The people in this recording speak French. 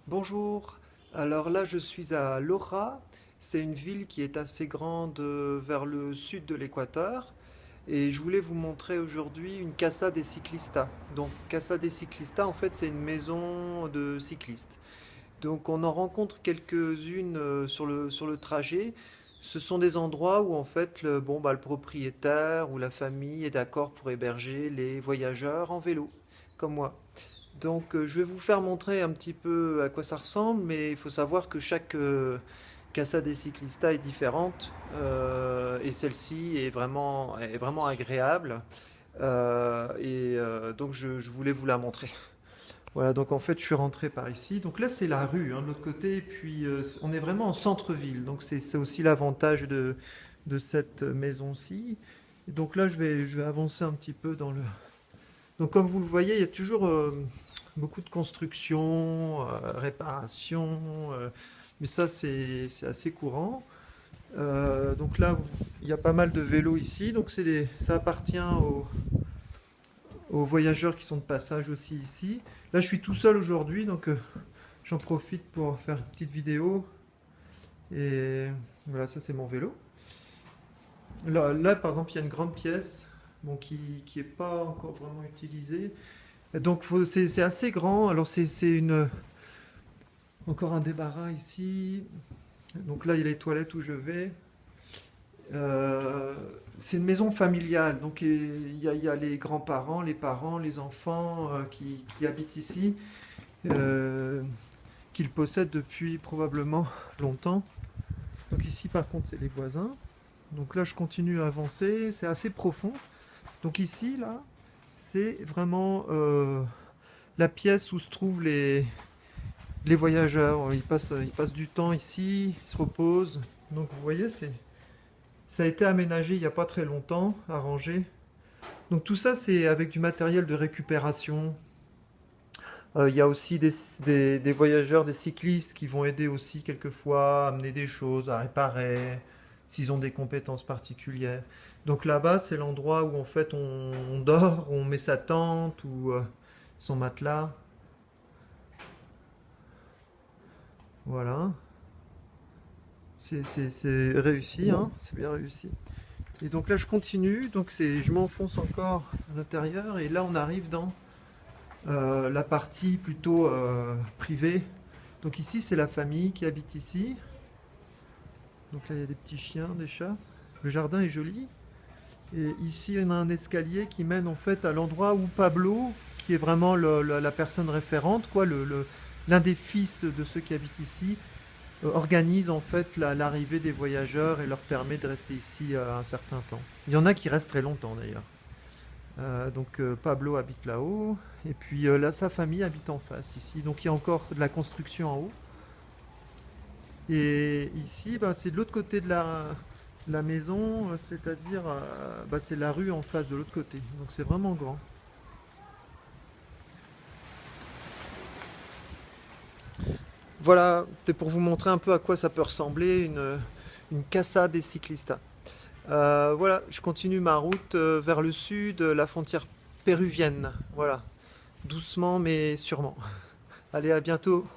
Bonjour, alors là je suis à Loja, c'est une ville qui est assez grande vers le sud de l'Équateur et je voulais vous montrer aujourd'hui une Casa de Ciclista. Donc Casa de Ciclista en fait c'est une maison de cyclistes. Donc on en rencontre quelques-unes sur le trajet. Ce sont des endroits où en fait le propriétaire ou la famille est d'accord pour héberger les voyageurs en vélo, comme moi. Donc je vais vous faire montrer un petit peu à quoi ça ressemble, mais il faut savoir que chaque Casa de Ciclista est différente et celle-ci est vraiment agréable donc je voulais vous la montrer. Voilà, donc en fait je suis rentré par ici. Donc là c'est la rue, hein, de l'autre côté, et puis on est vraiment en centre-ville. Donc c'est aussi l'avantage de cette maison-ci. Et donc là je vais avancer un petit peu dans le... Donc comme vous le voyez, il y a toujours beaucoup de construction, réparation, mais ça c'est assez courant. Donc là, il y a pas mal de vélos ici, donc ça appartient aux voyageurs qui sont de passage aussi ici. Là, je suis tout seul aujourd'hui, donc j'en profite pour faire une petite vidéo. Et voilà, ça c'est mon vélo. Là, par exemple, il y a une grande pièce bon, qui est pas encore vraiment utilisée. Donc c'est assez grand. Alors encore un débarras ici. Donc là il y a les toilettes où je vais. Euh, c'est une maison familiale. Donc il y a les grands-parents, les parents, les enfants qui habitent ici, euh, qu'ils possèdent depuis probablement longtemps. Donc ici par contre c'est les voisins. Donc là je continue à avancer. C'est assez profond. Donc ici là c'est vraiment la pièce où se trouvent les voyageurs. Ils passent du temps ici, ils se reposent. Donc vous voyez, ça a été aménagé il n'y a pas très longtemps, arrangé. Donc tout ça, c'est avec du matériel de récupération. Il y a aussi des voyageurs, des cyclistes qui vont aider aussi quelquefois à amener des choses, à réparer, s'ils ont des compétences particulières. Donc là-bas, c'est l'endroit où en fait on dort, on met sa tente ou son matelas. Voilà. C'est réussi, hein, c'est bien réussi. Et donc là, je continue, donc je m'enfonce encore à l'intérieur, et là, on arrive dans la partie plutôt privée. Donc ici, c'est la famille qui habite ici. Donc là, il y a des petits chiens, des chats. Le jardin est joli. Et ici, on a un escalier qui mène en fait à l'endroit où Pablo, qui est vraiment la personne référente, quoi, l'un des fils de ceux qui habitent ici, organise en fait l'arrivée des voyageurs et leur permet de rester ici un certain temps. Il y en a qui restent très longtemps d'ailleurs. Donc Pablo habite là-haut, et puis là sa famille habite en face ici. Donc il y a encore de la construction en haut. Et ici, bah, c'est de l'autre côté de la maison, c'est-à-dire bah, c'est la rue en face de l'autre côté. Donc c'est vraiment grand. Voilà, c'était pour vous montrer un peu à quoi ça peut ressembler une casa des ciclistas. Voilà, je continue ma route vers le sud, la frontière péruvienne. Voilà, doucement mais sûrement. Allez, à bientôt.